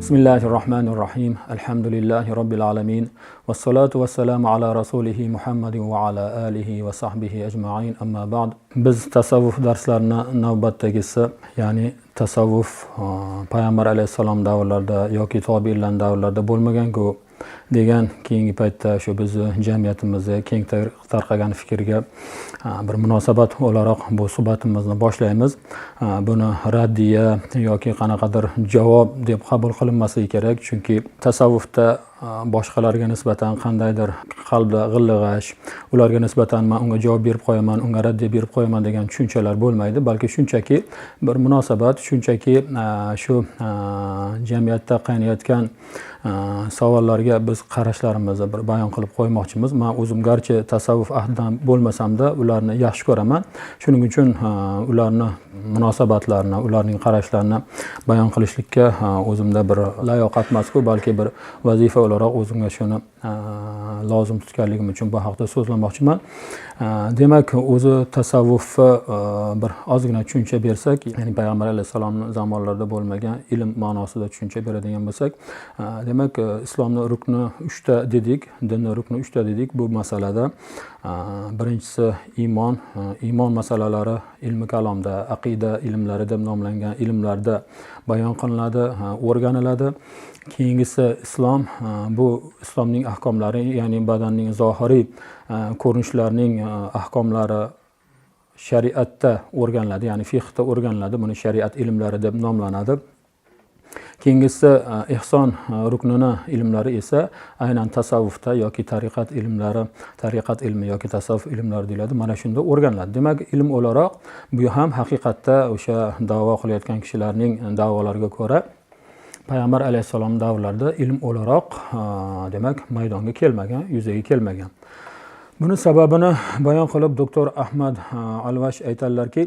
Bismillahirrahmanirrahim. Alhamdulillahi Rabbil alamin. Vassalatu vassalamu ala rasulihi Muhammadin va ala alihi va sahbihi ajma'in. Amma ba'd. Biz tasavvuf darslarini navbatdagisi, ya'ni tasavvuf Payg'ambar alayhissalom davrlarida yoki tobiinlar davrlarida bo'lmagan-ku degan keyingi paytda shu bizni jamiyatimizda keng tarqagan fikrga bir munosabat o'laroq bu suhbatimizni boshlaymiz. Buni raddiya yoki qanaqadir javob deb qabul qilinmasligi kerak, chunki tasavvufda boshqalarga nisbatan qandaydir qalbda g'illig'ash, ularga nisbatan men unga javob berib qo'yaman, unga raddiya berib qo'yaman degan tushunchalar bo'lmaydi, balki shunchaki bir munosabat, shunchaki shu jamiyatda qaynayotgan savollarga biz qarashlarimizni bir bayon qilib qo'ymoqchimiz. Men o'zim garchi tasavvuf ahlidan bo'lmasam-da, ularni yaxshi ko'raman. Shuning uchun ularni munosabatlarini, ularning qarashlarini bayon qilishlikka o'zimda bir layoqat emas-ku, balki bir vazifa o'laroq o'zimga shuni lozim tutganligim uchun bu haqda so'zlamoqchiman. Demak, o'zi tasavvufni bir ozgina tushuncha bersak, ya'ni Payg'ambar alayhissalomning zamonlarida bo'lmagan ilm ma'nosida tushuncha beradigan bo'lsak, demak, islomning rukni 3 ta dedik, dinning rukni 3 ta dedik. Bu masalada birinchisi iymon masalalari ilmi kalomda, aqida ilmlari deb nomlangan ilmlarda bayon qilinadi, o'rganiladi. Keyingisi islom, bu islomning ahkomlari, ya'ni badanning zohiriy ko'rinishlarining ahkomlari shariatda o'rganiladi, ya'ni fiqhda o'rganiladi. Buni shariat ilmlari deb nomlanadi. Keyingisi ihson ruknini ilmlari esa aynan tasavvufda yoki tariqat ilmi yoki tasavvuf ilmlari deyiladi. Mana shunda o'rganiladi. Demak, ilm o'laroq bu ham haqiqatda o'sha da'vo qilayotgan kishilarning da'volariga ko'ra Payg'ambar alayhissalom davrlarida ilm o'laroq demak maydonga kelmagan, yuzaga kelmagan. Buni sababini bayon qilib doktor Ahmad Alvash aytadilarki,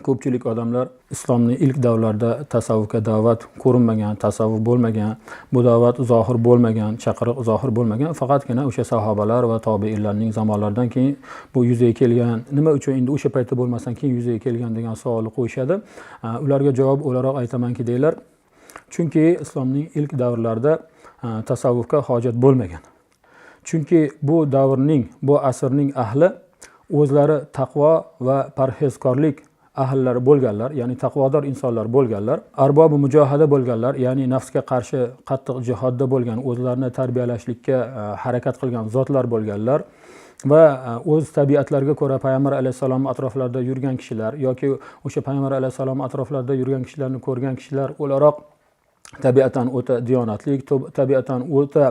ko'pchilik odamlar islomning ilk davrlarida tasavvufga da'vat ko'rinmagan, tasavvuf bo'lmagan, bu da'vat zohir bo'lmagan, chaqiriq zohir bo'lmagan, faqatgina o'sha sahobalar va tobiinlarning zamonlaridan keyin bu yuzaga kelgan. Nima uchun endi o'sha paytda bo'lmasdan keyin yuzaga kelgan degan savolni qo'yishadi. Ularga javob o'laroq aytamanki deylar, chunki islomning ilk davrlarida tasavvufga hojat bo'lmagan. Chunki bu davrning, bu asrning ahli o'zlari taqvo va parhezkorlik ahllari bo'lganlar, ya'ni taqvodor insonlar bo'lganlar, arbobi mujohada bo'lganlar, ya'ni nafsga qarshi qattiq jihodda bo'lgan, o'zlarini tarbiyalashlikka harakat qilgan zotlar bo'lganlar va o'z tabiatlariga ko'ra Payg'ambar alayhissalom atroflarida yurgan kishilar yoki o'sha Payg'ambar alayhissalom atroflarida yurgan kishilarni ko'rgan kishilar o'laroq tabiatan o'ta diyonatli, tabiatan o'ta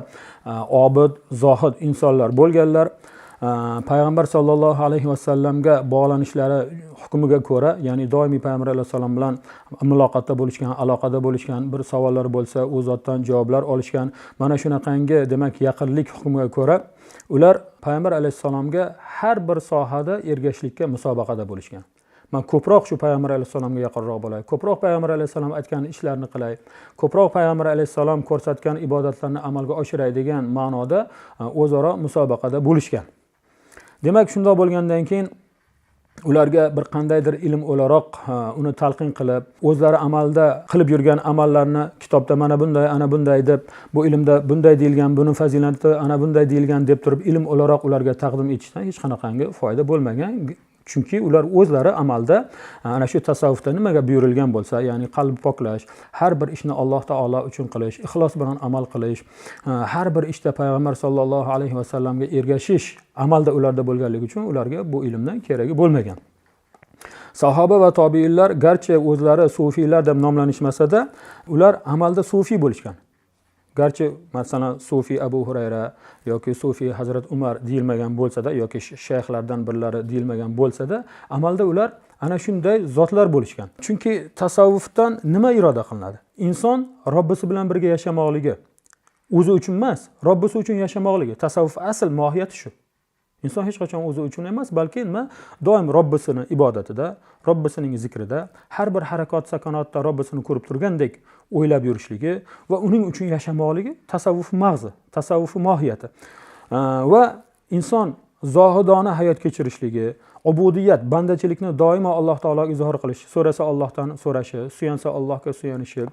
obid, zohid insonlar bo'lganlar. Payg'ambar sollallohu alayhi vasallamga bog'lanishlari hukmiga ko'ra, ya'ni doimiy Payg'ambar alayhissalom bilan muloqotda bo'lishgan, aloqada bo'lishgan, bir savollar bo'lsa u zotdan javoblar olishgan. Mana shunaqangi demak yaqinlik hukmiga ko'ra ular Payg'ambar alayhissalomga har bir sohada ergashishlikka musobaqada bo'lishgan. Men ko'proq shu Payg'ambar alayhissalomga yaqinroq bo'lay, ko'proq Payg'ambar alayhissalom aytgan ishlarni qilay, ko'proq Payg'ambar alayhissalom ko'rsatgan ibodatlarni amalga oshiray degan ma'noda o'zaro musobaqada bo'lishgan. Demak, shunday bo'lgandan keyin ularga bir qandaydir ilm o'laroq uni talqin qilib, o'zlari amalda qilib yurgan amallarni kitobda mana bunday, ana bunday deb, bu ilmda bunday deyilgan, buning fazilati ana bunday deyilgan deb turib ilm o'laroq ularga taqdim etishdan hech qanaqangi foyda bo'lmagan. Chunki ular o'zlari amalda ana shu tasavvufda nimaga buyurilgan bo'lsa, ya'ni qalb poklash, har bir ishni Alloh taolo uchun qilish, ixlos bilan amal qilish, har bir ishda Payg'ambar sollallohu alayhi vasallamga ergashish amalda ularda bo'lganligi uchun ularga bu ilmdan keragi bo'lmagan. Sahoba va tobiinlar garchi o'zlari sufiylar deb nomlanishmasa-da, ular amalda sufiy bo'lishgan. Garchi masalan Sufi Abu Hurayra yoki Sufi Hazrat Umar deyilmagan bo'lsa-da yoki shayxlardan birlari deyilmagan bo'lsa-da, amalda ular ana shunday zotlar bo'lishgan. Chunki tasavvufdan nima iroda qilinadi? Inson Robbisi bilan birga yashamoqligi, o'zi uchun emas, Robbisi uchun yashamoqligi. Tasavvuf asl mohiyati shu. Inson hech qachon o'zi uchun emas, balki nima? Doim Robbisining ibodatida, Robbisining zikrida, har bir harakat sakonatda Robbisini ko'rib turgandek o'ylab yurishligi va uning uchun yashamoqligi tasavvuf mag'zi, tasavvuf mohiyati. Va inson zohidona hayot kechirishligi, ubudiyat, bandachilikni doimo Alloh taologa izhor qilish, so'rasa Allohdan so'rashi, suyansa Allohga suyanishi,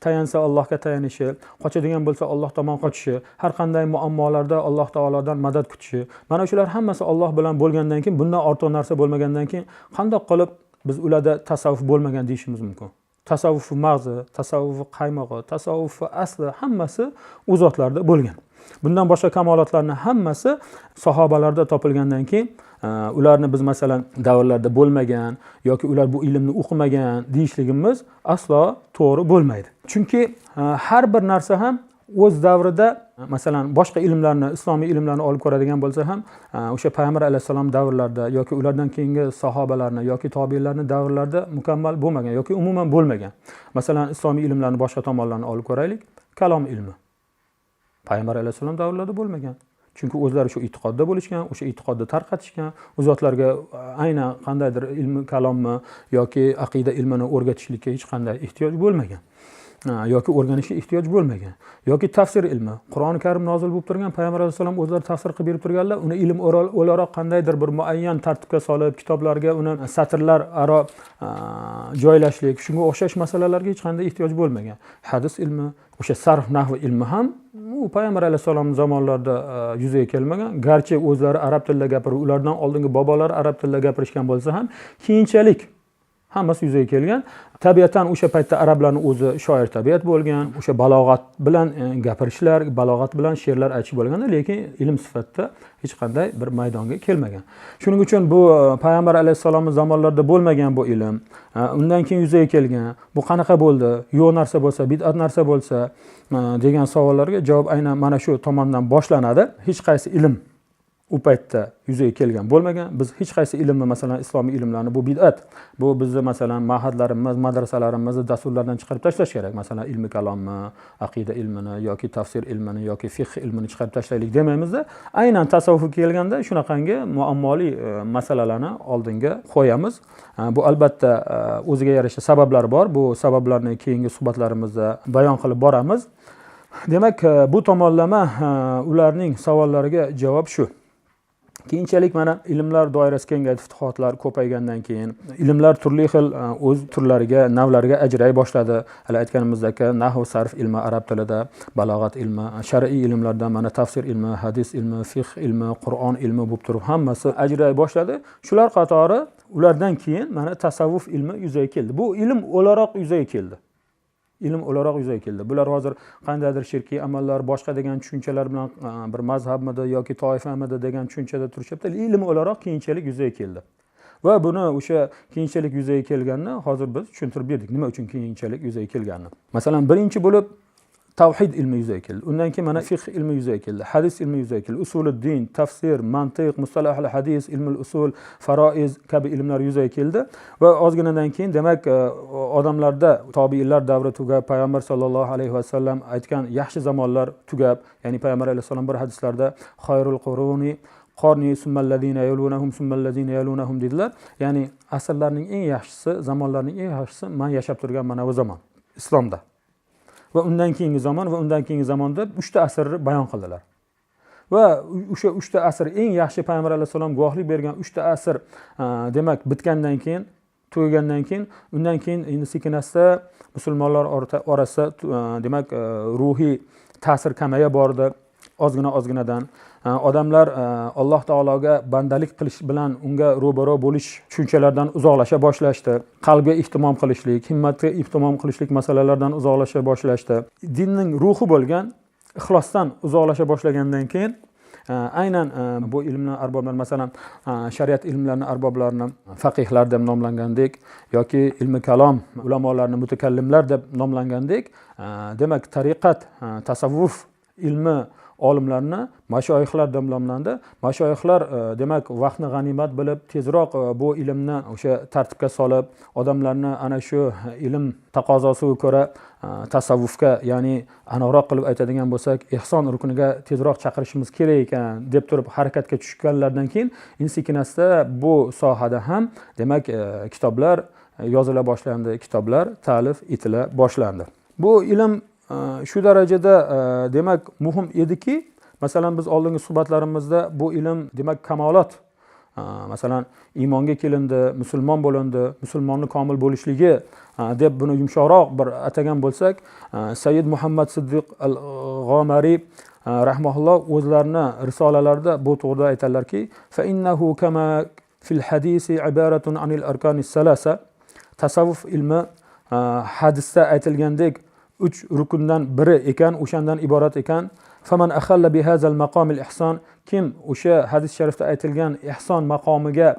tayansa Allohga tayanishi, qochadigan bo'lsa Alloh tomon qochishi, har qanday muammolarda Alloh taolodan madad kutishi. Mana shular hammasi Alloh bilan bo'lgandan keyin, bundan ortiq narsa bo'lmagandan keyin qanday qilib biz ularda tasavvuf bo'lmagan deyishimiz mumkin? Tasavvuf mag'zi, tasavvuf qaymog'i, tasavvuf asli hammasi u zotlarda bo'lgan. Bundan boshqa kamolotlarning hammasi sahobalarda topilgandan keyin ularni biz masalan davrlarda bo'lmagan yoki ular bu ilmni o'qimagan deyishligimiz aslo to'g'ri bo'lmaydi. Chunki har bir narsa ham o'z davrida, masalan boshqa ilmlarni, islomiy ilmlarni olib ko'radigan bo'lsa ham, o'sha payg'ambar alayhisalom davrlarida yoki ulardan keyingi sahobalarni yoki tobiinlarning davrlarida mukammal bo'lmagan yoki umuman bo'lmagan. Masalan islomiy ilmlarning boshqa tomonlarini olib ko'raylik. Kalom ilmi payg'ambar alayhisalom davrlarida bo'lmagan. Chunki o'zlari shu e'tiqodda bo'lishgan, o'sha e'tiqodni tarqatishgan, u zotlarga aynan qandaydir ilm kalomni yoki aqida ilmini o'rgatishlikka hech qanday ehtiyoj bo'lmagan. Yoki o'rganishga ehtiyoj bo'lmagan. Yoki tafsir ilmi. Qur'oni Karim nozil bo'lib turgan, payg'ambar alayhisalom o'zlari tafsir qilib berib turganlar, uni ilm o'laroq qandaydir bir muayyan tartibga solib, kitoblarga uni satrlar aro joylashlik, shunga o'xshash masalalarga hech qanday ehtiyoj bo'lmagan. Hadis ilmi, o'sha sarf nahvi ilmi ham u payg'ambar alayhisalom zamonlarida yuzaga kelmagan. Garchi o'zlari arab tilida gapirib, ulardan oldingi bobolari arab tilida gapirishgan bo'lsa ham, keyinchalik hammasi yuzaga kelgan. Tabiatan o'sha paytda arablarning o'zi shoir tabiat bo'lgan, o'sha balog'at bilan gapirishlar, balog'at bilan she'rlar aytish bo'lganda, lekin ilm sifatida hech qanday bir maydonga kelmagan. Shuning uchun bu payg'ambar alayhisalom zamonlarida bo'lmagan bu ilm, undan keyin yuzaga kelgan. Bu qanaqa bo'ldi? Yo'q narsa bo'lsa, bid'at narsa bo'lsa degan savollarga javob aynan mana shu tomondan boshlanadi. Hech qaysi ilm u paytda yuzaga kelgan bo'lmagan. Biz hech qaysi ilmni, masalan islomiy ilmlarni, bu bid'at, bu bizni masalan ma'hadlarimiz, madrasalarimizni dasturlardan chiqarib tashlash kerak. Masalan ilmi kalomni, aqida ilmini yoki tafsir ilmini yoki fiqh ilmini chiqarib tashlaylik demaymiz-da. Aynan tasavvufga kelganda shunaqangi muammoli masalalarni oldinga qo'yamiz. Bu albatta o'ziga yarasha sabablari bor. Bu sabablarni keyingi suhbatlarimizda bayon qilib boramiz. Demak, bu tomonlama ularning savollariga javob shu. Keyinchalik mana ilmlar doirasi kengayib, futuhotlar ko'paygandan keyin ilmlar turli xil o'z turlariga, navlariga ajray boshladi. Hali aytganimizdek, nahv, sarf ilmi arab tilida, balog'at ilmi, shar'iy ilmlardan mana tafsir ilmi, hadis ilmi, fiqh ilmi, Qur'on ilmi bo'lib turib hammasi ajray boshladi. Shular qatori ulardan keyin mana tasavvuf ilmi yuzaga keldi. Bu ilm o'laroq yuzaga keldi. Ilm o'laroq yuzaga keldi. Bular hozir qandaydir shirkiy amallar, boshqa degan tushunchalar bilan bir mazhabmidi yoki toifamidi degan tushunchada turishibdi. Ilm o'laroq keyinchalik yuzaga keldi. Va buni o'sha keyinchalik yuzaga kelganini hozir biz tushuntirib berdik. Nima uchun keyinchalik yuzaga kelganini. Masalan, birinchi bo'lib tavhid ilmi yuzaga keldi. Undan keyin mana fiqh ilmi yuzaga keldi, hadis ilmi yuzaga keldi, usuluddin, tafsir, mantiq, mustalohul hadis, ilmul usul, faroiz kabi ilmlar yuzaga keldi va ozginadan keyin demak odamlarda tobiinlar davri tugab, payg'ambar sollallohu alayhi vasallam aytgan yaxshi zamonlar tugab, ya'ni payg'ambar alayhisalom bir hadislarda xayrul quruni qorni summallazina yalunahum summallazina yalunahum dedilar. Ya'ni asrlarning eng yaxshisi, zamonlarning eng yaxshisi men yashab turgan mana bu zamon islomda. Va undan keyingi zamon va undan keyingi zamonda 3 ta asrni bayon qildilar. Va o'sha 3 ta asr eng yaxshi payg'ambar alayhisalom guvohlik bergan 3 ta asr demak bitgandan keyin, tugagandan keyin, undan keyin endi sekinasta musulmonlar orasida demak ruhiy ta'sir kamaya bordi. Ozginadan odamlar Alloh taologa bandalik qilish bilan unga ro'baro bo'lish tushunchalardan uzoqlasha boshlashdi. Qalbga ehtimom qilishlik, himmatga ehtimom qilishlik masalalardan uzoqlasha boshlashdi. Dinning ruhi bo'lgan ixlosdan uzoqlasha boshlagandan keyin aynan bu ilmlar arboblari, masalan shariat ilmlarining arboblarini faqihlar deb nomlangandek yoki ilmi kalom ulamolarni mutakallimlar deb nomlangandek, demak tariqat, tasavvuf ilmi olimlarni mashoyixlar deb nomlandi. Mashoyixlar demak vaqtni g'animat bilib tezroq bu ilmni o'sha tartibga solib, odamlarni ana shu ilm taqozosiga ko'ra tasavvufga, ya'ni aniqroq qilib aytadigan bo'lsak, ihson rukuniga tezroq chaqirishimiz kerak ekan deb turib harakatga tushganlardan keyin sekinasta bu sohada ham demak kitoblar yozila boshlandi, kitoblar ta'lif etila boshlandi. Bu ilm shu darajada demak muhim ediki, Masalan, biz oldingi suhbatlarimizda bu ilm demak kamolat. Masalan, iymonga kelindi, musulmon bo'lindi, musulmonni komil bo'lishligi deb buni yumshoqroq bir atagan bo'lsak, Sayyid Muhammad Siddiq al-G'omari rahimahulloh o'zlarini risolalarida bu to'g'rida aytadilarki, fa innahu kama fil hadisi ibaratun anil arkanis salasa. Tasavvuf ilmi hadisda aytilgandek 3 rukundan biri ekan, o'shandan iborat ekan. Faman akhalla bi hazal maqamil ihson, kim o'sha hadis sharifda aytilgan ihson maqomiga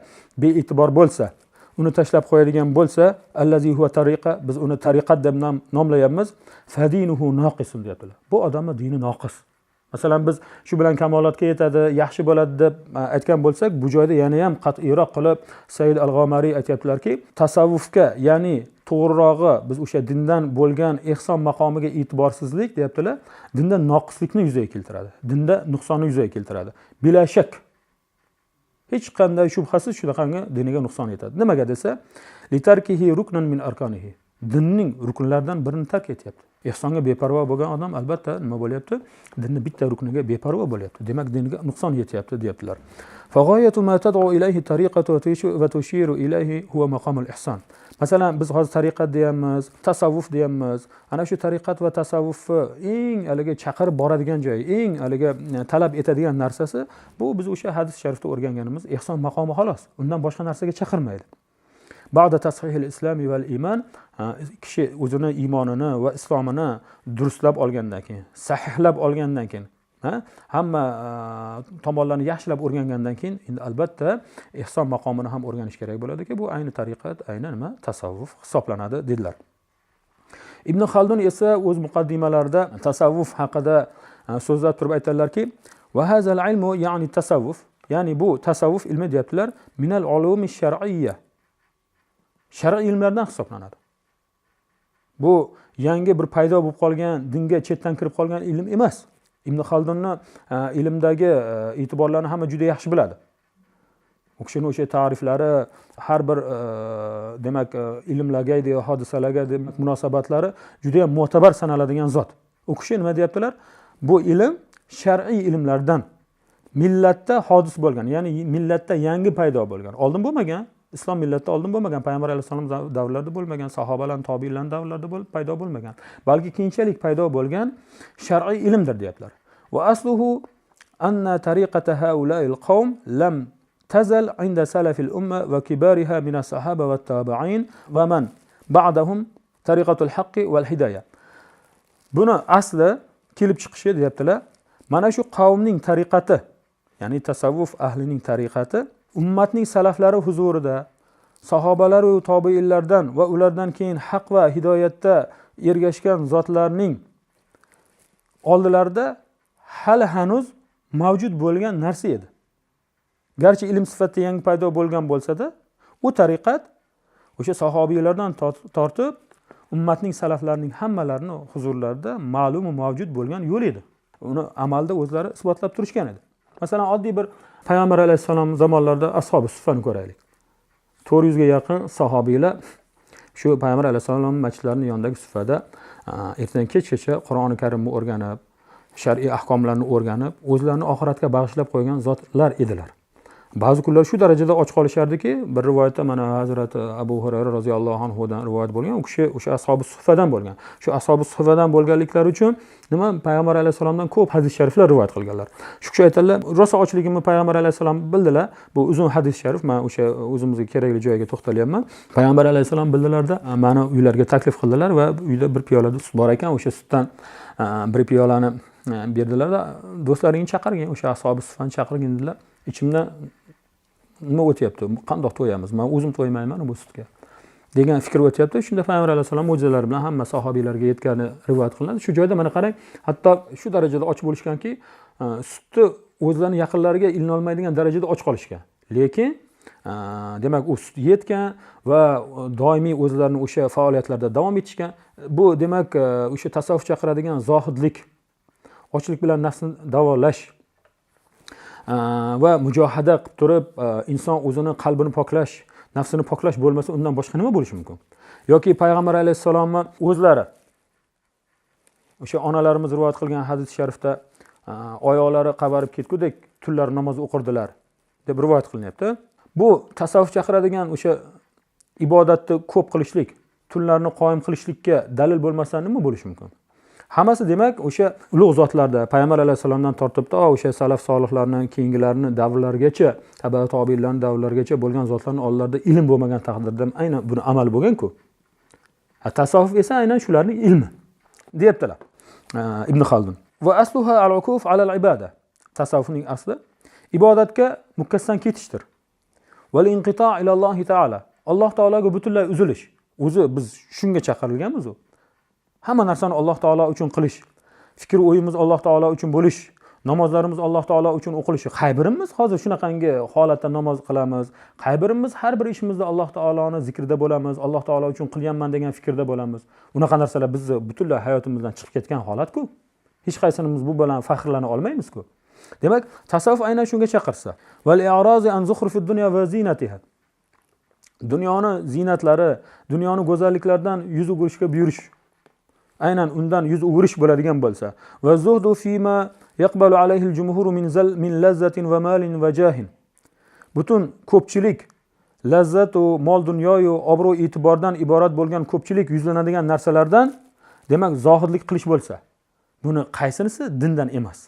bee'tibor bo'lsa, uni tashlab qo'yadigan bo'lsa, allazi huwa tariqa, biz uni tariqat deb nomlayapmiz, fadinuhu naqisun deyaptilar. Bu odamning dini noqis. Masalan, biz shu bilan kamolatga yetadi, yaxshi bo'ladi deb aytgan bo'lsak, bu joyda yana ham qat'iyroq qilib Sayyid al-G'omari aytayaptilarki, tasavvufga, ya'ni to'g'rirog'i biz o'sha dindan bo'lgan ihson maqomiga e'tiborsizlik deyaptilar, dinda noqislikni yuzaga keltiradi, dinda nuqsonni yuzaga keltiradi. Bila shak. Hech qanday shubhasiz shunaqangi diniga nuqson yetadi. Nimaga desa, litarkihi ruknan min arkanihi. Dinning rukunlaridan birini tark etyapti. Ihsonga beparvo bo'lgan odam albatta nima bo'lyapti? Dinning bitta rukniga beparvo bo'lyapti. Demak, diniga nuqson yetyapti deyaptilar. Fag'oyatu ma tad'u ilayhi tariqatu va tushiru ilayhi huwa maqamul ihson. Masalan, biz hozir tariqat deyamiz, tasavvuf deyamiz. Ana shu tariqat va tasavvufni eng aliga chaqirib boradigan joyi, eng aliga talab etadigan narsasi bu biz o'sha hadis sharifda o'rganganimiz ihson maqomi xolos. Undan boshqa narsaga chaqirmaydi. Ba'da tashihil islami val iman, kishi o'zini iymonini va islomini durustlab olgandan keyin, sahihlab olgandan keyin, hamma tomonlarni yaxshilab o'rgangandan keyin endi albatta ihson maqomini ham o'rganish kerak bo'ladiki, bu ayni tariqat, ayni nima? Tasavvuf hisoblanadi dedilar. Ibn Xaldun esa o'z muqaddimalarida tasavvuf haqida so'zlab turib aytadilarki, va hazal ilmu ya'ni tasavvuf, ya'ni bu tasavvuf ilmi deyaptilar, minal ulumi shar'iyya. Shar'iy ilmlardan hisoblanadi. Bu yangi bir paydo bo'lib qolgan, dinga chetdan kirib qolgan ilm emas. Ibn Xaldunni ilmdagi e'tiborlarni hamma juda yaxshi biladi. U kishining o'sha ta'riflari, har bir demak ilmlarga, hodisalarga munosabatlari juda ham mo'tabar sanaladigan zot. U kishi nima deyaptilar? Bu ilm shar'iy ilmlardan, millatda hodis bo'lgan, ya'ni millatda yangi paydo bo'lgan. Oldin bo'lmagan. Islom millatda oldin bo'lmagan, payg'ambar alayhisalom davrlarida bo'lmagan, sahobalar, tobiinlar davrlarida paydo bo'lmagan, balki keyinchalik paydo bo'lgan shar'iy ilmdir deyaptilar. Va asluhu anna tariqata haula'il qawm lam tazal 'inda salafil umma va kibariha min as-sahaba va tabi'in va man ba'dahum tariqatul haqqi wal hidayah. Buni asli kelib chiqishi deyaptilar. Mana shu qavmning tariqati, ya'ni tasavvuf ahlining tariqati ummatning salaflari huzurida, sahobalar va tobiinlardan va ulardan keyin haq va hidoyatda ergashgan zotlarning oldilarida hali hanuz mavjud bo'lgan narsa edi. Garchi ilm sifatida yangi paydo bo'lgan bo'lsa-da, u tariqat o'sha sahobiylardan tortib ummatning salaflarining hammalarini huzurlarida ma'lum va mavjud bo'lgan yo'l edi. Uni amalda o'zlari isbotlab turishgan edi. Masalan, oddiy bir Payg'ambar alayhisalom zamonlarida ashabi suffani ko'raylik. 400 ga yaqin sahobiylar shu Payg'ambar alayhisalom masjidlarining yonidagi suffada ertadan kechgacha Qur'oni Karimni o'rganib, shar'iy ahkomlarni o'rganib, o'zlarini oxiratga bag'ishlab qo'ygan zotlar edilar. Ba'zi kunlar shu darajada och qolishardiki, bir rivoyatda mana Hazrat Abu Hurayra roziyallohu anhu dan rivoyat bo'lgan, u kishi o'sha ashabi suffadan bo'lgan. Shu ashabi suffadan bo'lganliklari uchun nima Payg'ambar alayhisalomdan ko'p hadis shariflar rivoyat qilganlar. Shu kishi aytadilar, rosa ochligimni Payg'ambar alayhisalom bildilar. Bu uzun hadis sharif, men o'sha o'zimizga kerakli joyga to'xtalyapman. Payg'ambar alayhisalom bildilarda, meni uylarga taklif qildilar va uyda bir piyolada sut bor ekan, o'sha sutdan bir piyolani berdilar-da, do'stlaringni chaqirgin, o'sha ashabi suffani chaqirgin dedilar. Ichimdan nima o'tyapti? Qandoq to'yamiz? Men o'zim to'ymayman bu sutga degan fikr o'tyapti. Shunda Payg'ambar alayhisalom mo'jizalari bilan hamma sahobiylarga yetgani rivoyat qilinadi. Shu joyda mana qarang, hatto shu darajada och bo'lishganki, sutni o'zlarining yaqinlariga ilina olmaydigan darajada och qolishgan. Lekin demak u sut yetgan va doimiy o'zlarining o'sha faoliyatlarida davom etishgan. Bu demak o'sha tasavvuf chaqiradigan zohidlik, ochlik bilan nafsni davolash va mujohada qilib turib inson o'zini qalbini poklash, nafsini poklash bo'lmasa undan boshqa nima bo'lishi mumkin? Yoki Payg'ambar alayhisalomning o'zlari o'sha onalarimiz rivoyat qilgan hadis sharifda oyoqlari qavarib ketgudek tunlar namoz o'qirdilar deb rivoyat qilinyapti. Bu tasavvuf chaqiradigan o'sha ibodatni ko'p qilishlik, tunlarni qoyim qilishlikka dalil bo'lmasa nima bo'lishi mumkin? Hammasi demak o'sha ulug' zotlarda, Payg'ambar alayhisalomdan tortib o'sha salaf solihlarning keyingilarning davrlarigacha, tabi'at tobiinlarning davrlarigacha bo'lgan zotlarning oldlarida ilm bo'lmagan taqdirda aynan buni amal bo'lgan-ku. Tasavvuf esa aynan shularning ilmi, deyaptilar Ibn Xaldun. Va asluha al-ukuf ala al-ibada. Tasavvufning asli ibodatga mukkasdan ketishdir. Val inqito' ila Alloh taala. Alloh taologa butunlay uzilish. O'zi biz shunga chaqirilganmiz u. Hamma narsani Alloh taolo uchun qilish, fikr o'yimiz Alloh taolo uchun bo'lish, namozlarimiz Alloh taolo uchun o'qilishi. Qay birimiz hozir shunaqangi holatda namoz qilamiz? Qay birimiz har bir ishimizda Alloh taoloni zikrida bo'lamiz, Alloh taolo uchun qilganman degan fikrda bo'lamiz. Unaqa narsalar bizni butunlay hayotimizdan chiqib ketgan holat-ku. Hech qaysimiz bu bilan faxrlana olmaymiz-ku. Demak, tasavvuf aynan shunga chaqirsa. Val i'rozi an zukhrufi dunya va zinatiha. Dunyoni zinatlari, dunyoni go'zalliklaridan yuz o'girishga buyurish. Aynan undan yuz o'girish bo'ladigan bo'lsa, va zuhdu fima yaqbalu alayhi al-jumhur min lazzatin va malin va jahin. Butun ko'pchilik lazzat va mol dunyoyu obro' e'tibordan iborat bo'lgan ko'pchilik yuzlanadigan narsalardan demak zohidlik qilish bo'lsa, buni qaysinisi dindan emas?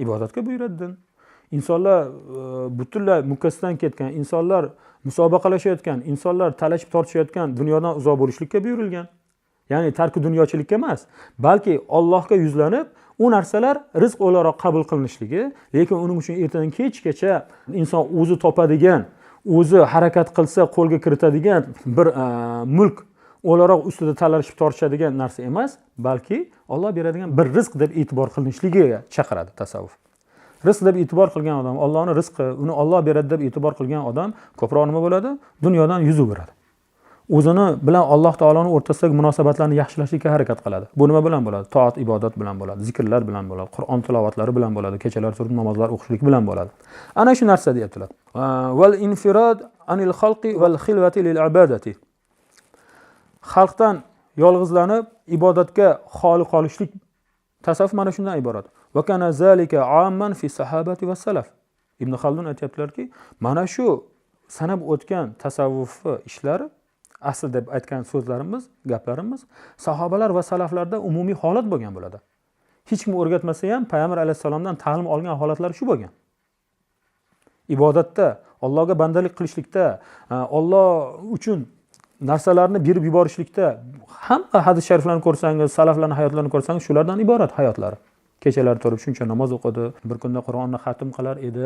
Ibodatga buyuradi din. Insonlar butunlay mukkasidan ketgan, insonlar musobaqalashayotgan, insonlar talashib tortishayotgan dunyodan uzoq bo'lishlikka buyurilgan. Ya'ni tarki dunyochilikka emas, balki Allohga yuzlanib, u narsalar rizq o'laroq qabul qilinishligi, lekin uning uchun ertadan kechgacha inson o'zi topadigan, o'zi harakat qilsa qo'lga kiritadigan bir mulk o'laroq ustida talashib tortishadigan narsa emas, balki Alloh beradigan bir rizq deb e'tibor qilinishligiga chaqiradi tasavvuf. Rizq deb e'tibor qilgan odam, Allohning rizqi, uni Alloh beradi deb e'tibor qilgan odam ko'proq nima bo'ladi? Dunyodan yuz o'giradi. O'zini bilan Alloh taoloning o'rtasidagi munosabatlarni yaxshilashga harakat qiladi. Bu nima bilan bo'ladi? Toat, ibodat bilan bo'ladi, zikrlar bilan bo'ladi, Qur'on tilovatlari bilan bo'ladi, kechalar turib namozlar o'qishlik bilan bo'ladi. Ana shu narsa deyaptilar. Val infirad anil xalqi val xilvati lil ibadati. Xalqdan yolg'izlanib ibodatga xoli qolishlik tasavvuf mana shundan iborat. Va kana zalika amman fi sahabati va salaf. Ibn Xaldun aytibdilarki, mana shu sanab o'tgan tasavvuf ishlari asl deb aytgan so'zlarimiz, gaplarimiz sahobalar va salaflarda umumiy holat bo'lgan bo'ladi. Hech kim o'rgatmasa ham Payg'ambar alayhisalomdan ta'lim olgan holatlar shu bo'lgan. Ibodatda, Allohga bandalik qilishlikda, Alloh uchun narsalarni berib yuborishlikda hamma hadis shariflarni ko'rsangiz, salaflarning hayotlarini ko'rsangiz, shulardan iborat hayotlari. Kechalar turib shuncha namoz o'qidi, bir kunda Qur'onni xatm qilar edi.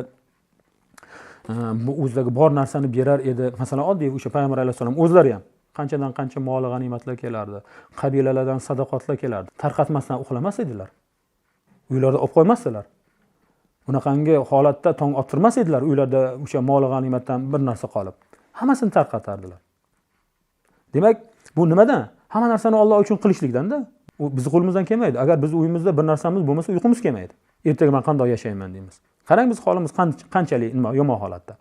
Bu o'zidagi bor narsani berar edi. Masalan, oddiy o'sha Payg'ambar alayhisalom o'zlari ham qanchadan qancha mol g'animatlar kelardi, qabilalardan sadaqotlar kelardi. Tarqatmasdan uxlamas edilar. Uylarda olib qo'ymasdilar. Bunaqangi holatda tong ottirmas edilar, uylarda o'sha mol g'animatdan bir narsa qolib. Hammasini tarqatardilar. Demak, bu nimadan? Hamma narsani Alloh uchun qilishlikdan-da. U biz qo'limizdan kelmaydi. Agar biz uyimizda bir narsamiz bo'lmasa, uyqumiz kelmaydi. Ertaga men qanday yashayman deymiz. Qarang, biz holimiz qanchalik yomon holatda.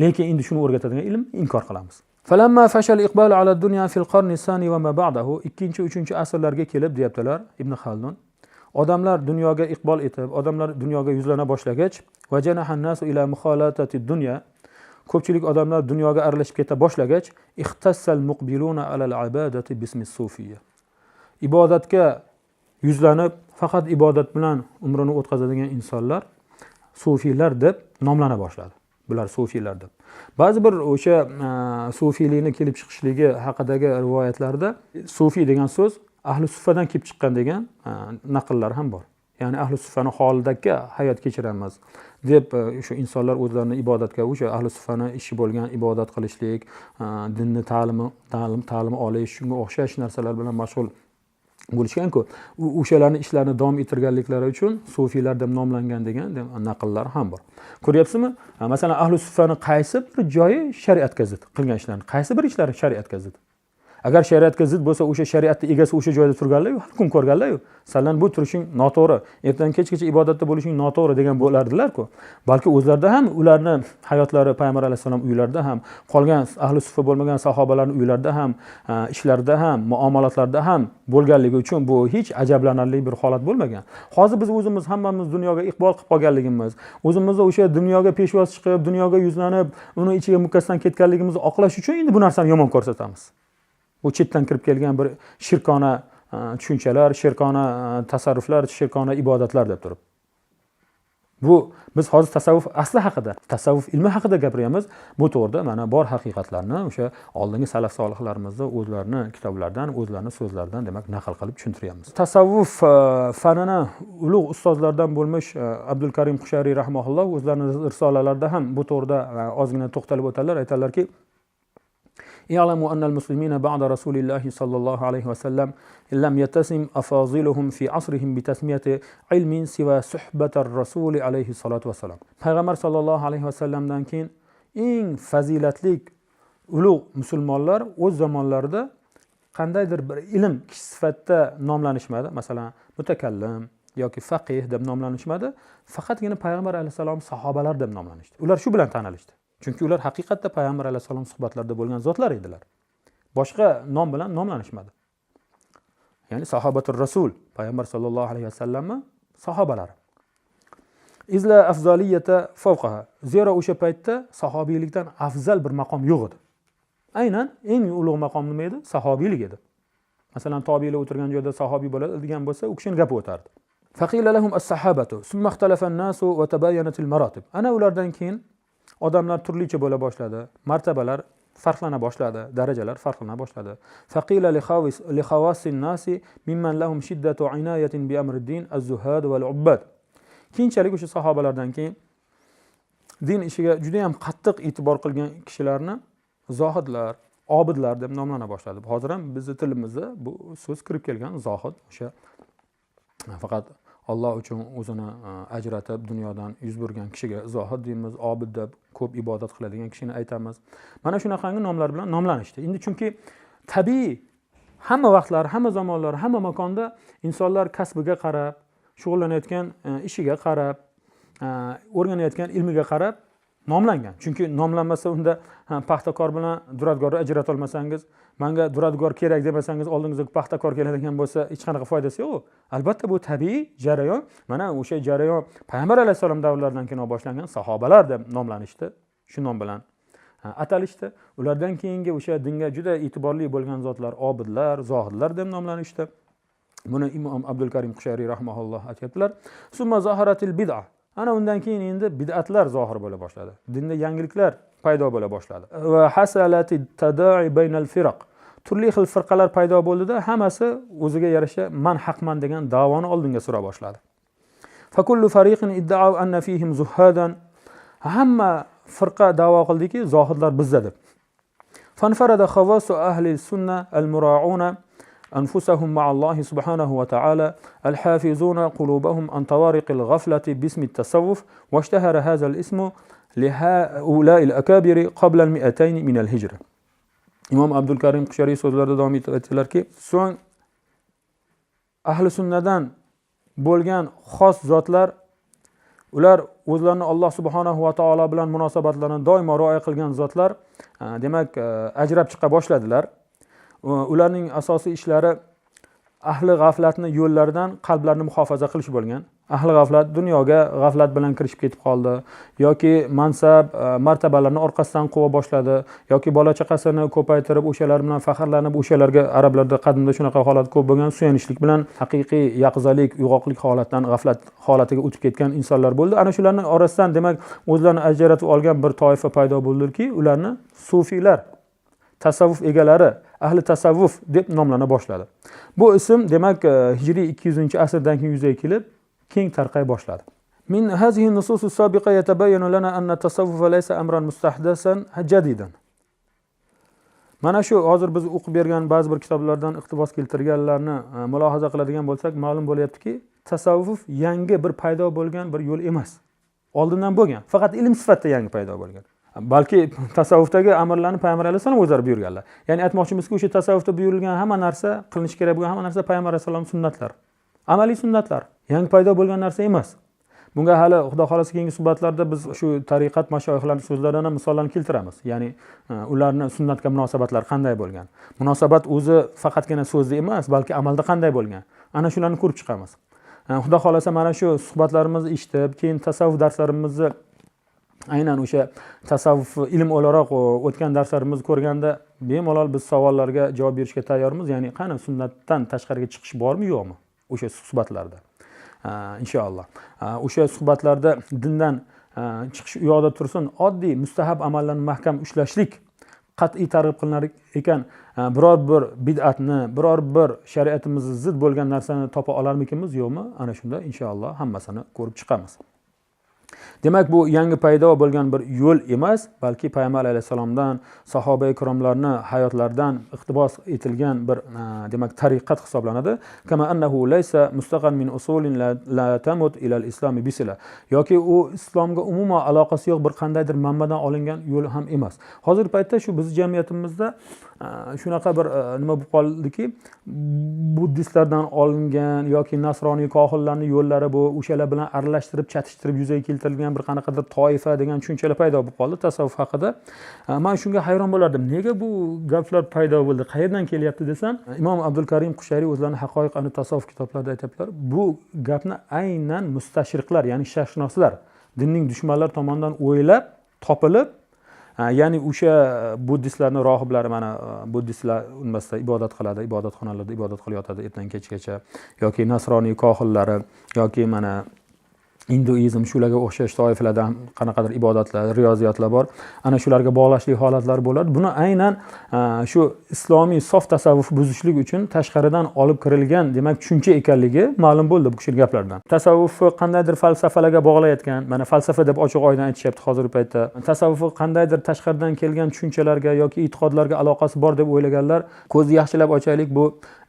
Lekin endi shuni o'rgatadigan ilm inkor qilamiz. Falamma fashal iqbalu ala dunya fil qarni sani va ma ba'dahu 2-3 asrlarga kelib deyaptilar Ibn Xaldun. Odamlar dunyoga iqbol etib, odamlar dunyoga yuzlana boshlagach, vajanahan nasu ila mukhalatati dunya, ko'pchilik odamlar dunyoga aralashib keta boshlagach, ixtassal muqbiluna ala al-ibadati bismi sufiyya. Ibodatga yuzlanib, faqat ibodat bilan umrini o'tkazadigan insonlar sufiylar deb nomlana boshladi. Bular sufiylar deb. Ba'zi bir o'sha sufiylikni kelib chiqishligi haqidagi rivoyatlarda sufiy degan so'z ahli suffadan kelib chiqqan degan naqllar ham bor. Ya'ni ahli suffani holidagi hayot kechiramiz deb o'sha insonlar o'zlarini ibodatga, o'sha ahli suffani ishi bo'lgan ibodat qilishlik, dinni ta'lim olish, shunga o'xshash narsalar bilan mashg'ul bo'lishgan-ku. O'shalarning ishlarini davom ettirganliklari uchun sufiylar deb nomlangan degan naqllar ham bor. Ko'ryapsizmi? Masalan, ahli suffani qaysi bir joyi shariatga zid qilgan ishlarni, qaysi bir ishlari shariatga zid. Agar shariatga zid bo'lsa, o'sha shariatning egasi o'sha joyda turganlar-ku, hukm ko'rganlar-ku. Sandan bu turishing noto'g'ri, ertadan kechgacha ibodatda bo'lishing noto'g'ri degan bo'lardilar-ku. Balki o'zlarida ham ularni hayotlari payg'ambar alayhisalom uylarida ham, qolgan ahli suffa bo'lmagan sahobalarning uylarida ham, ishlarida ham, muomalatlarida ham bo'lganligi uchun bu hech ajablanarli bir holat bo'lmagan. Hozir biz o'zimiz hammamiz dunyoga iqbol qilib qolganligimiz, o'zimizda o'sha dunyoga peshvoz chiqib, dunyoga yuzlanib, uni ichiga mukkasidan ketganligimizni oqlash uchun endi bu narsani yomon ko'rsatamiz. Bu chetdan kirib kelgan bir shirkona tushunchalar, shirkona tasarruflar, shirkona ibodatlar deb turib. Bu biz hozir tasavvuf asli haqida, tasavvuf ilmi haqida gapiryapmiz. Bu to'g'rida mana bor haqiqatlarni o'sha oldingi salaf solihlarimizni o'zlarining kitoblaridan, o'zlarining so'zlaridan demak naql qilib tushuntiryapmiz. Tasavvuf fanini ulug' ustozlardan bo'lmish Abdul Karim Qushayri rahimahulloh o'zlarining risolalarida ham bu to'g'rida ozgina to'xtalib o'tadilar, aytadilarki: "I'lamu anna al-muslimina ba'da Rasulillahi sallallohu alayhi va sallam lam yatasim afaziluhum fi asrihim bi tasmiyati ilmin siwa suhbatar rasuli alayhi salatu va salam." Payg'ambar sallallohu alayhi va sallamdan keyin eng fazilatli ulug' musulmonlar o'z zamonlarida qandaydir bir ilm kishi sifatida nomlanishmadi. Masalan, mutakallim yoki faqih deb nomlanishmadi. Faqatgina payg'ambar alayhisalom sahobalar deb nomlanishdi. Ular shu bilan tanilishdi. Chunki ular haqiqatda payg'ambar alayhisalom suhbatlarida bo'lgan zotlar edilar. Boshqa nom bilan nomlanishmadi. Ya'ni sahobatur rasul, payg'ambar sallallohu alayhi vasallamning sahobalari. Izla afzaliyata fawqaha. Zero o'sha paytda sahobiylikdan afzal bir maqom yo'q edi. Aynan eng ulug' maqom nima edi? Sahobiylik edi. Masalan, tobiiylar o'tirgan joyda sahobiy bo'ladigan bo'lsa, u kishining gapi o'tardi. Faqila lahum as-sahabatu, summa ikhtalafa an-nasu wa tabayyanat al-maratib. Ana ulardan keyin odamlar turlicha bo'la boshladi, martabalar farqlana boshladi, darajalar farqlana boshladi. Faqila li khawasin nasi mimman lahum shiddatu inayatin bi amriddin az-zuhad wal ubbad. Keyinchalik o'sha sahobalardan keyin din ishiga juda ham qattiq e'tibor qilgan kishilarni zohidlar, obidlar deb nomlana boshladi. Hozir ham bizning tilimizda bu so'z kirib kelgan, zohid o'sha faqat Alloh uchun o'zini ajratib dunyodan yuz burgan kishiga zohid deymiz, obid deb ko'p ibodat qiladigan kishini aytamiz. Mana shunaqangi nomlar bilan nomlanishdi. Endi chunki tabiiy hamma vaqtlar, hamma zamonlar, hamma makonda insonlar kasbiga qarab, shug'ullanayotgan ishiga qarab, o'rganayotgan ilmiga qarab nomlangan. Chunki nomlanmasa unda paxtakor bilan duradgorni ajrata olmasangiz, menga duradgor kerak demasangiz, oldingizga paxtakor keladigan bo'lsa, hech qanaqa foydasi yo'q. Albatta bu tabiiy jarayon. Mana o'sha jarayon payg'ambar alayhisalom davrlaridan keyin boshlangan sahobalar deb nomlanishdi. Shu nom bilan atalishdi. Ulardan keyingi o'sha dinga juda e'tiborli bo'lgan zotlar, obidlar, zohidlar deb nomlanishdi. Buni Imom Abdul Karim Qushayri rahimahulloh aytibdilar. Summa zaharatil bid'a. Ana undan keyin endi bid'atlar zohir bo'la boshladi. Dinda yangiliklar paydo bo'la boshladi. Va hasalati tada'i baynal firaq. Turli xil firqalar paydo bo'ldida, hammasi o'ziga yarasha man haqman degan da'voni oldinga sura boshladi. Fa kullu fariqin idda'u anna fihim zuhadan. Hamma firqa da'vo qildiki, zohidlar bizda deb. Fanfarada khawasu ahli sunna al-mura'una أنفسهم مع الله سبحانه وتعالى الحافظون قلوبهم عن طوارق الغفلة باسم التصوف واشتهر هذا الاسم لهؤلاء الأكابر قبل 200 من الهجرة. إمام عبد الكريم قشيري so'zlarida davom etadilarki, so'ng ahli sunnadan bo'lgan xos zotlar, ular o'zlarini Alloh subhanahu va taolo bilan munosabatlarini doimo rioya qilgan zotlar, demak, ajrab chiqa boshladilar. Ularning asosiy ishlari ahli g'aflatni yo'llaridan qalblarni muhofaza qilish bo'lgan. Ahli g'aflat dunyoga g'aflat bilan kirishib ketib qoldi, yoki mansab, martabalarni orqasidan quva boshladi, yoki bola chaqasini ko'paytirib, o'shalar bilan faxrlanib, o'shalarga arablarda qadimda shunaqa holat ko'p bo'lgan, suyanishlik bilan haqiqiy yaqzalik, uyg'oqlik holatdan g'aflat holatiga o'tib ketgan insonlar bo'ldi. Ana shularning orasidan demak o'zlarini ajratib olgan bir toifa paydo bo'ldiki, ularni sufiylar, tasavvuf egalari, ahli tasavvuf deb nomlana boshladi. Bu ism demak hijriy 200-asrdan keyin yuzaga kelib, keng tarqay boshladi. Min hazihi nusus as-sabiqa yatabayyanu lana anna at-tasawwuf laysa amran mustahdasan jadidan. Mana shu hozir biz o'qib bergan ba'zi bir kitoblardan iqtibos keltirganlarni mulohaza qiladigan bo'lsak, ma'lum bo'lyaptiki, tasavvuf yangi bir paydo bo'lgan bir yo'l emas. Oldindan bo'lgan, faqat ilm sifatida yangi paydo bo'lgan. balki tasavvufdagi amirlarni payg'ambar alayhissalom o'zlari buyurganlar. Ya'ni aytmoqchimizki, o'sha tasavvufda buyurilgan hamma narsa, qilinishi kerak bo'lgan hamma narsa payg'ambar alayhissalom sunnatlari. Amaliy sunnatlar. Yangi paydo bo'lgan narsa emas. Bunga hali Xudo xolasa keyingi suhbatlarda biz shu tariqat mashoyixlarning so'zlaridan ham misollarni keltiramiz. Ya'ni ularning sunnatga munosabatlari qanday bo'lgan. Munosabat o'zi faqatgina so'zda emas, balki amalda qanday bo'lgan. Ana shularni ko'rib chiqamiz. Xudo xolasa mana shu suhbatlarimizni eshitib, keyin tasavvuf darslarimizni aynan o'sha tasavvuf ilm o'laroq o'tgan darslarimizni ko'rganda bemalol biz savollarga javob berishga tayyormiz. Ya'ni qani sunnatdan tashqariga chiqish bormi, yo'qmi o'sha suhbatlarda. Inshaalloh. O'sha suhbatlarda dindan chiqish u yoqda tursin, oddiy mustahab amallarni mahkam ushlashlik qat'iy targ'ib qilinar ekan, biror bir bid'atni, biror bir shariatimizga zid bo'lgan narsani topa olarmikimiz, yo'qmi? Ana shunda inshaalloh hammasini ko'rib chiqamiz. Demak, bu yangi paydo bo'lgan bir yo'l emas, balki payg'ambar alayhisalomdan, sahoba ikromlarni hayotlaridan iqtibos etilgan bir demak tariqat hisoblanadi. Kama annahu laysa mustaqan min usulin la tamut ila al-islam bisila. Yoki u islomga umuman aloqasi yo'q bir qandaydir manbadan olingan yo'l ham emas. Hozirgi paytda shu biz jamiyatimizda shunaqa bir nima bo'lib qoldiki, buddistlardan olingan yoki nasroniy kohillarning yo'llari bu o'shalar bilan aralashtirib, chatishtirib yuzaga keltirilgan bir qanaqadir toifa degan tushunchalar paydo bo'lib qoldi tasavvuf haqida. Men shunga hayron bo'lardim. Nega bu gaplar paydo bo'ldi? Qayerdan kelyapti desam, Imom Abdul Karim Qushayri o'zlarining Haqoiq ani tasavvuf kitoblarida aytiblar. Bu gapni aynan mustashriqlar, ya'ni sharqshunoslar, dinning dushmanlari tomonidan o'ylab, topilib, ya'ni o'sha buddistlarni rohiblari mana buddistlar unmasda ibodat qiladi, ibodatxonalarda ibodat qilib yotadi ertadan kechgacha, yoki nasroniy kohillari yoki mana hinduizm shularga o'xshash toifalardan qanaqadir ibodatlar, riyoziyatlar bor. Ana shularga bog'lashlik holatlar bo'ladi. Buni aynan shu islomiy sof tasavvuf buzishlik uchun tashqaridan olib kirilgan, demak, tushuncha ekanligi ma'lum bo'ldi bu kishi gaplardan. Tasavvufni qandaydir falsafalarga bog'layotgan, mana falsafa deb ochiq oydin aytishyapti hozirgi paytda. Tasavvufni qandaydir tashqaridan kelgan tushunchalarga yoki e'tiqodlarga aloqasi bor deb o'ylaganlar, ko'zni yaxshilab ochaylik, bu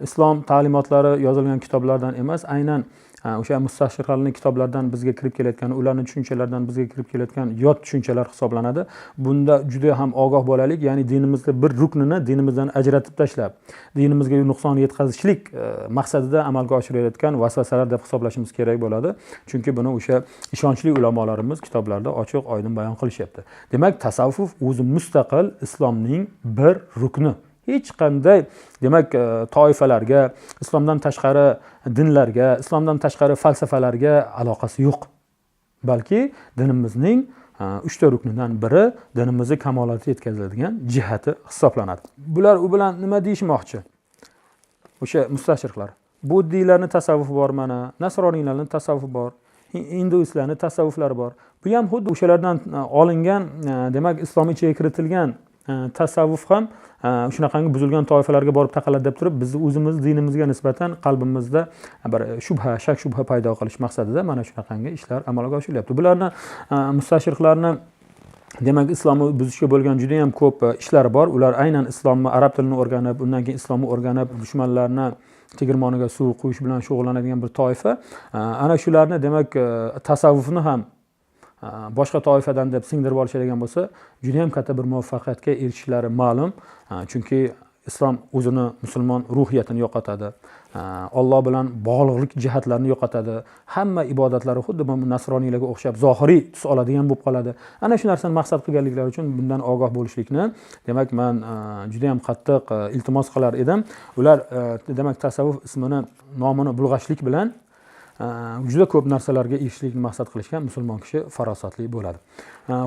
islom ta'limotlari yozilgan kitoblardan emas, aynan o'sha mustashriqlarning kitoblaridan bizga kirib kelayotgan, ularning tushunchalaridan bizga kirib kelayotgan yot tushunchalar hisoblanadi. Bunda juda ham ogoh bo'laylik, ya'ni dinimizda bir ruknini dinimizdan ajratib tashlab, dinimizga nuqson yetkazishlik maqsadida amalga oshirilayotgan vasvasalar deb hisoblashimiz kerak bo'ladi. Chunki buni o'sha ishonchli ulamolarimiz kitoblarda ochiq oydin bayon qilishyapti. Demak, tasavvuf o'zi mustaqil islomning bir rukni. Hech qanday, demak, toifalarga, islomdan tashqari dinlarga, islomdan tashqari falsafalarga aloqasi yo'q. Balki dinimizning 3 ta ruknidan biri, dinimizni kamolotga yetkazadigan jihati hisoblanadi. Bular u bilan nima deyishmoqchi? O'sha mustashriqlar. Buddiylarning tasavvufi bor mana, nasroniylarning tasavvufi bor, hinduistlarning tasavvuflari bor. Bu ham xuddi o'shalardan olingan, demak, islom ichiga kiritilgan tasavvuf ham shunaqangi buzilgan toifalarga borib taqaladi deb turib, biz o'zimiz dinimizga nisbatan qalbimizda bir shubha, shak shubha paydo qilish maqsadida mana shunaqangi ishlar amalga oshirilyapti. Bularni mustashriqlarni, demak, islomni buzishga bo'lgan juda ham ko'p ishlari bor. Ular aynan islomni, arab tilini o'rganib, undan keyin islomni o'rganib, dushmanlarni tegirmoniga suv quyish bilan shug'ullanadigan bir toifa. Ana shularni, demak, tasavvufni ham boshqa toifadan deb singdirib olishadigan bo'lsa, juda ham katta bir muvaffaqiyatga erishishlari ma'lum. Chunki islom o'zini musulmon ruhiyatini yo'qotadi. Alloh bilan bog'liqlik jihatlarini yo'qotadi. Hamma ibodatlari xuddi bu nasroniylarga o'xshab zohiriy tus oladigan bo'lib qoladi. Ana shu narsani maqsad qilganliklari uchun bundan ogoh bo'lishlikni, demak, men juda ham qattiq iltimos qilar edim. Ular, demak, tasavvuf ismini, nomini bulg'ashlik bilan juda ko'p narsalarga erishishlikni maqsad qilishgan musulmon kishi farosatli bo'ladi.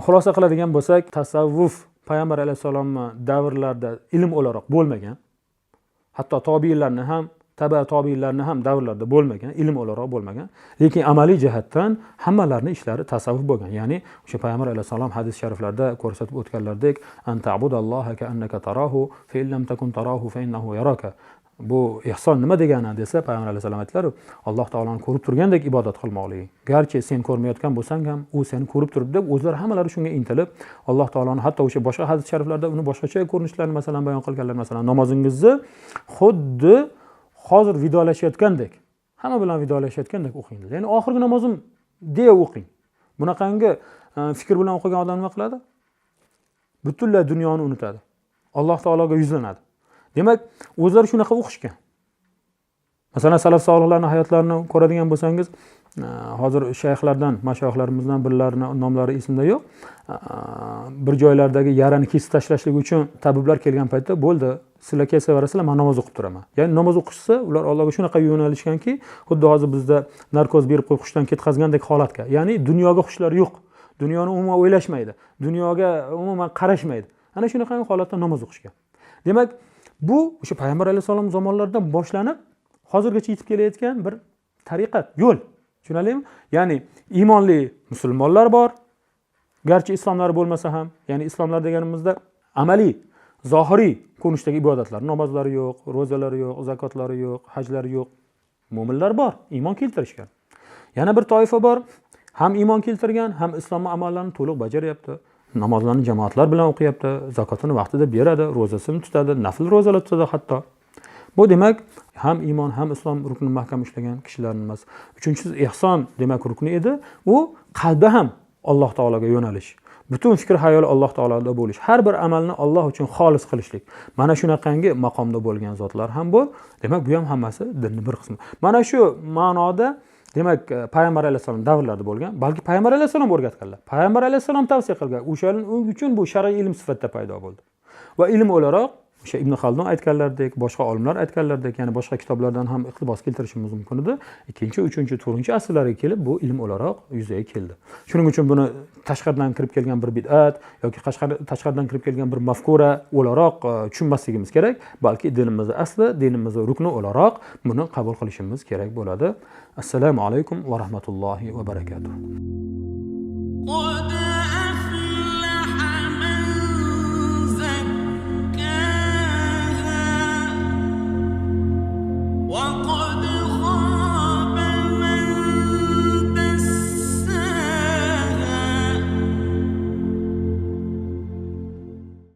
Xulosa qiladigan bo'lsak, tasavvuf payg'ambar alayhisalom davrlarida ilm o'laroq bo'lmagan. Hatto tobiinlarni ham, taba tobiinlarni ham davrlarida bo'lmagan, ilm o'laroq bo'lmagan. Lekin amaliy jihatdan hammalarining ishlari tasavvuf bo'lgan. Ya'ni o'sha payg'ambar alayhisalom hadis shariflarda ko'rsatib o'tganlaridek, anta'budalloha ka'annaka tarahu fa in lam takun tarahu fa innahu yaraka. Bu ihson nima degani desa, payg'ambar alayhisalom aytdilar, Alloh taoloni ko'rib turgandek ibodat qilmoqlik. Garchi sen ko'rmayotgan bo'lsang ham, u seni ko'rib turibdi deb o'zlari hammalari shunga intilib, Alloh taoloni hatto o'sha boshqa hadis shariflarda uni boshqacha ko'rinishlarini masalan bayon qilganlar, masalan, namozingizni xuddi hozir vidolashayotgandek, hamma bilan vidolashayotgandek o'qing. Ya'ni oxirgi namozim deya o'qing. Bunaqangi fikr bilan o'qigan odam nima qiladi? butunlay dunyoni unutadi. Alloh taologa yuzlanadi. Demak, o'zlari shunaqa o'qishgan. Masalan, salaf solihlarning hayotlarini ko'radigan bo'lsangiz, hozir shayxlardan, mashoyixlarimizdan birlarining nomlari esimda yo'q. Bir joylardagi yarani kesib tashlashlik uchun tabiblar kelgan paytda bo'ldi, sizlar kelsaverasizlar, men namoz o'qib turaman. Ya'ni namoz o'qishsa, ular Allohga shunaqa yo'nalishganki, xuddi hozir bizda narkoz berib qo'yib hushdan ketkazgandek holatga. Ya'ni dunyoga hushlari yo'q. Dunyoni umuman o'ylashmaydi. Dunyoga umuman qarashmaydi. Ana shunaqa holatda namoz o'qishgan. Demak, bu o'sha payg'ambar alayhisalom zamonlaridan boshlanib hozirgacha yetib kelayotgan bir tariqat, yo'l. Tushunarlimi? Ya'ni iymonli musulmonlar bor. Garchi islomlari bo'lmasa ham, ya'ni islomlar deganimizda amaliy, zohiriy ko'rinishdagi ibodatlar, namozlari yo'q, ro'zalari yo'q, zakotlari yo'q, hajlari yo'q. Mo'minlar bor, iymon keltirishgan. Yana bir toifa bor, ham iymon keltirgan, ham islom amallarini to'liq bajaryapti. Namozlarni jamoatlar bilan o'qiyapti, zakotini vaqtida beradi, ro'zasini tutadi, nafl ro'zalar tutadi hatto. Bu demak, ham iymon ham islom ruknini mahkam ushlagan kishilarning emas. Uchinchisi ihson demak rukni edi. U qalbda ham Alloh taologa yo'nalish. Butun fikr xayoli Alloh taoloda bo'lish. Har bir amalni Alloh uchun xolis qilishlik. Mana shunaqangi maqomda bo'lgan zotlar ham bor. Demak, bu ham hammasi dinning bir qismi. Mana shu ma'noda demak, payg'ambar alayhisalom davrlarida bo'lgan, balki payg'ambar alayhisalom o'rgatganlar. Payg'ambar alayhisalom tavsiya qilgan. O'shaning uchun bu shar'iy ilm sifatida paydo bo'ldi. Va ilm o'laroq o'sha Ibn Xaldun aytganlaridek, boshqa olimlar aytganlaridek, ya'ni boshqa kitoblardan ham iqtibos keltirishimiz mumkin edi. 2-chi, 3-chi, 4-chi asrlarga kelib bu ilm o'laroq yuzaga keldi. Shuning uchun buni tashqaridan kirib kelgan bir bid'at yoki tashqaridan kirib kelgan bir mafkura o'laroq tushunmasligimiz kerak, balki dinimizning asli, dinimizning rukni o'laroq buni qabul qilishimiz kerak bo'ladi. Assalomu alaykum va rahmatullohi va barakatuh.